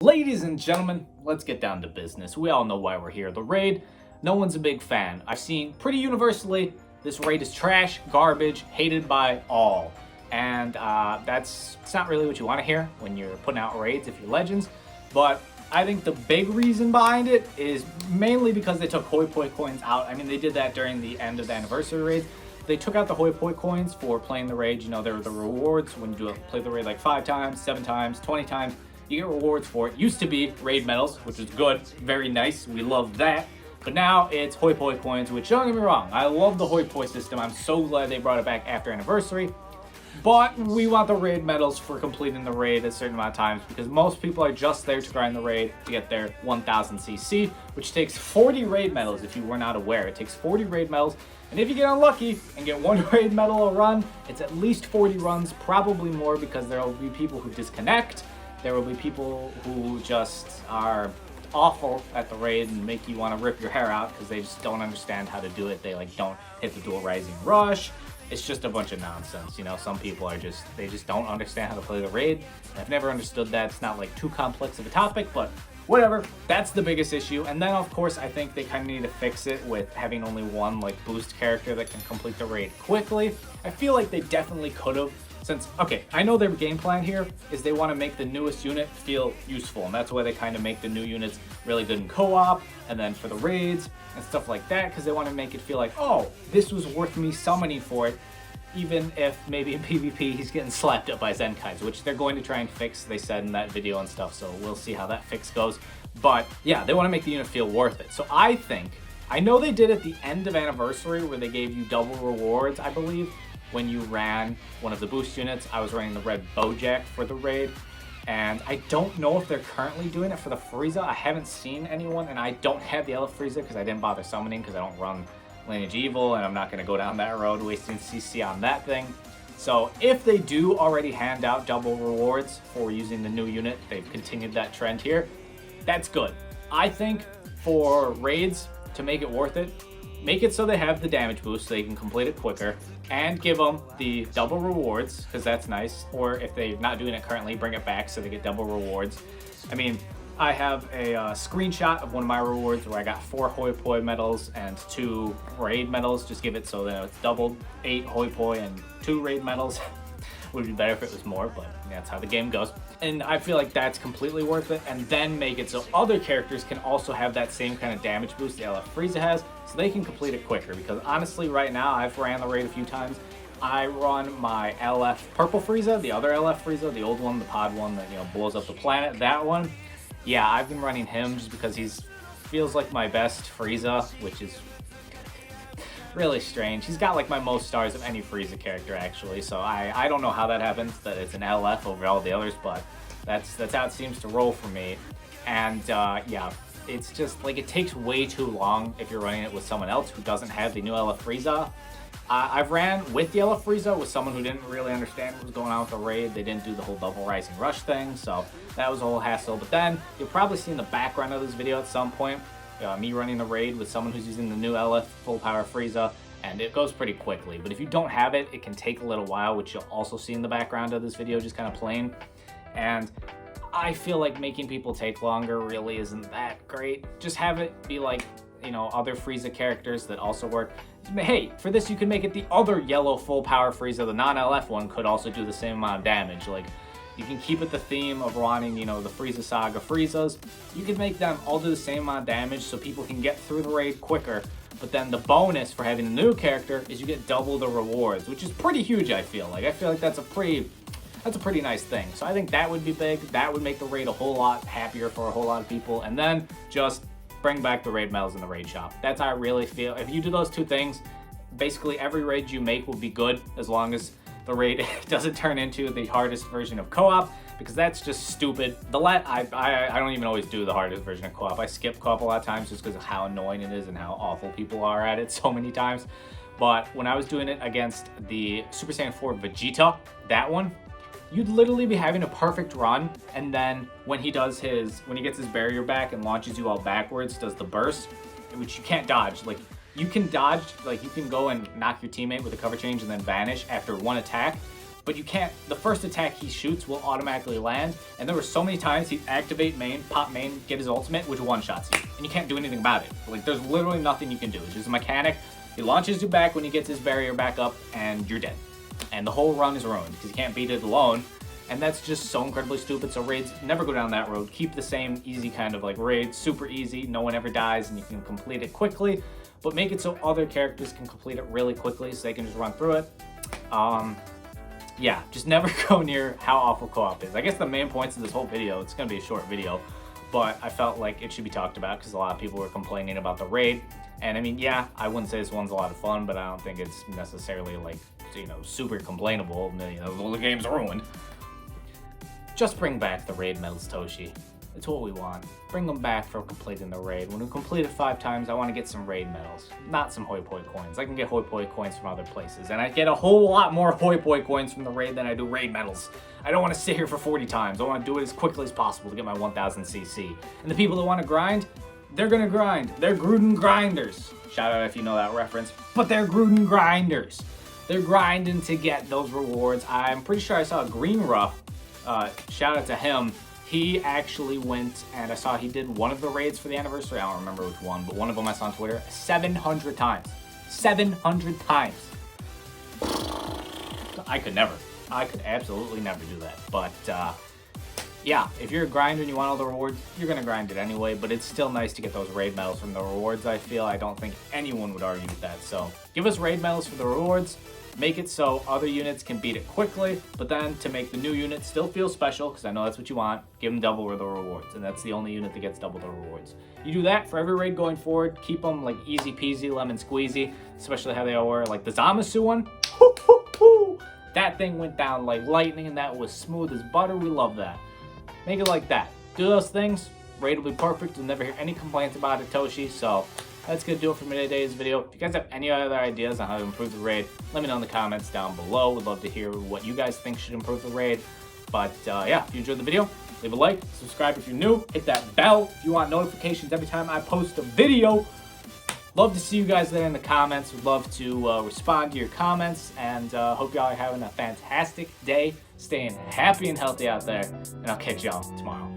Ladies and gentlemen, let's get down to business. We all know why we're here. The raid, no one's a big fan. I've seen pretty universally this raid is trash, garbage, hated by all. And it's not really what you want to hear when you're putting out raids if you're legends. But I think the big reason behind it is mainly because they took hoi poi coins out. I mean, they did that during the end of the anniversary raid. They took out the hoi poi coins for playing the raid. You know, there were the rewards when you play the raid like 5 times, 7 times, 20 times. You get rewards for it. Used to be raid medals, which is good, very nice. We love that. But now it's hoi poi coins, which don't get me wrong, I love the hoi poi system. I'm so glad they brought it back after anniversary. But we want the raid medals for completing the raid a certain amount of times because most people are just there to grind the raid to get their 1000 CC, which takes 40 raid medals if you were not aware. It takes 40 raid medals, and if you get unlucky and get one raid medal a run, it's at least 40 runs, probably more because there will be people who disconnect. There will be people who just are awful at the raid and make you want to rip your hair out because they just don't understand how to do it. They don't hit the dual rising rush. It's just a bunch of nonsense. You know, some people are they just don't understand how to play the raid. I've never understood that. It's not like too complex of a topic, but whatever. That's the biggest issue. And then of course, I think they kind of need to fix it with having only one boost character that can complete the raid quickly. I feel like they definitely could have. Since, okay, I know their game plan here is they want to make the newest unit feel useful, and that's why they kind of make the new units really good in co-op, and then for the raids and stuff like that, because they want to make it feel like, oh, this was worth me summoning for it, even if maybe in PvP he's getting slapped up by Zenkais, which they're going to try and fix, they said in that video and stuff, so we'll see how that fix goes. But yeah, they want to make the unit feel worth it. So I know they did at the end of Anniversary where they gave you double rewards, I believe, when you ran one of the boost units. I was running the red Bojack for the raid, and I don't know if they're currently doing it for the Frieza. I haven't seen anyone, and I don't have the Yellow Frieza because I didn't bother summoning because I don't run Lineage Evil, and I'm not going to go down that road wasting CC on that thing. So if they do already hand out double rewards for using the new unit, they've continued that trend here, that's good. I think for raids, to make it worth it, make it so they have the damage boost so they can complete it quicker, and give them the double rewards, because that's nice. Or if they're not doing it currently, bring it back so they get double rewards. I mean, I have a screenshot of one of my rewards where I got 4 hoi poi medals and 2 raid medals. Just give it so that it's doubled, 8 hoi poi and 2 raid medals. Would be better if it was more, but that's how the game goes. And I feel like that's completely worth it. And then make it so other characters can also have that same kind of damage boost the LF Frieza has, so they can complete it quicker. Because honestly, right now, I've ran the raid a few times. I run my LF Purple Frieza, the other LF Frieza, the old one, the pod one that, blows up the planet, that one. Yeah, I've been running him just because feels like my best Frieza, which is really strange. He's got my most stars of any Frieza character actually, so I don't know how that happens, that it's an LF over all the others, but that's how it seems to roll for me. And yeah, it's just it takes way too long if you're running it with someone else who doesn't have the new LF Frieza. I've ran with the LF Frieza with someone who didn't really understand what was going on with the raid. They didn't do the whole double rising rush thing, so that was a whole hassle. But then you'll probably see in the background of this video at some point me running the raid with someone who's using the new LF full power Frieza, and it goes pretty quickly. But if you don't have it, it can take a little while, which you'll also see in the background of this video, just kind of playing. And I feel like making people take longer really isn't that great. Just have it be other Frieza characters that also work. Hey, for this you can make it the other yellow full power Frieza, the non-LF one, could also do the same amount of damage. You can keep it the theme of running, the Frieza Saga Friezas. You can make them all do the same amount of damage so people can get through the raid quicker. But then the bonus for having a new character is you get double the rewards, which is pretty huge, I feel like. I feel like that's a pretty nice thing. So I think that would be big. That would make the raid a whole lot happier for a whole lot of people. And then just bring back the raid medals in the raid shop. That's how I really feel. If you do those two things, basically every raid you make will be good as long as the raid doesn't turn into the hardest version of co-op, because that's just stupid. I don't even always do the hardest version of co-op. I skip co-op a lot of times just because of how annoying it is and how awful people are at it so many times. But when I was doing it against the Super Saiyan 4 Vegeta, that one, you'd literally be having a perfect run, and then when he gets his barrier back and launches you all backwards, does the burst, which you can't dodge. You can dodge, you can go and knock your teammate with a cover change and then vanish after one attack, but you can't, the first attack he shoots will automatically land, and there were so many times he'd activate main, pop main, get his ultimate, which one-shots you, and you can't do anything about it. Like, there's literally nothing you can do. It's just a mechanic. He launches you back when he gets his barrier back up, and you're dead. And the whole run is ruined, because you can't beat it alone, and that's just so incredibly stupid. So raids, never go down that road. Keep the same easy kind of like raid, super easy, no one ever dies, and you can complete it quickly, but make it so other characters can complete it really quickly so they can just run through it. Yeah, just never go near how awful co-op is. I guess the main points of this whole video, it's going to be a short video, but I felt like it should be talked about because a lot of people were complaining about the raid. And I mean, yeah, I wouldn't say this one's a lot of fun, but I don't think it's necessarily like, you know, super complainable. You know, well, the game's ruined. Just bring back the raid medals, Toshi. It's what we want. Bring them back for completing the raid. When we complete it 5 times, I want to get some raid medals, not some hoi poi coins. I can get hoi poi coins from other places, and I get a whole lot more hoi poi coins from the raid than I do raid medals. I don't want to sit here for 40 times. I want to do it as quickly as possible to get my 1000 CC. And the people that want to grind, they're gonna grind. They're Gruden grinders. Shout out if you know that reference, but they're Gruden grinders. They're grinding to get those rewards. I'm pretty sure I saw Green Ruff. Shout out to him. He actually went, and I saw he did one of the raids for the anniversary. I don't remember which one, but one of them I saw on Twitter 700 times. 700 times. I could never. I could absolutely never do that. But yeah, if you're a grinder and you want all the rewards, you're gonna grind it anyway, but it's still nice to get those raid medals from the rewards, I feel. I don't think anyone would argue with that. So give us raid medals for the rewards. Make it so other units can beat it quickly, but then to make the new unit still feel special, because I know that's what you want, give them double the rewards, and that's the only unit that gets double the rewards. You do that for every raid going forward, keep them like easy peasy, lemon squeezy, especially how they all were. Like the Zamasu one, that thing went down like lightning, and that was smooth as butter. We love that. Make it like that. Do those things, raid will be perfect. You'll never hear any complaints about it, Toshi. So that's gonna do it for me today's video. If you guys have any other ideas on how to improve the raid, let me know in the comments down below. Would love to hear what you guys think should improve the raid. But yeah, if you enjoyed the video, leave a like, subscribe if you're new, hit that bell if you want notifications every time I post a video. Love to see you guys there in the comments. Would love to respond to your comments, and hope y'all are having a fantastic day, staying happy and healthy out there, and I'll catch y'all tomorrow.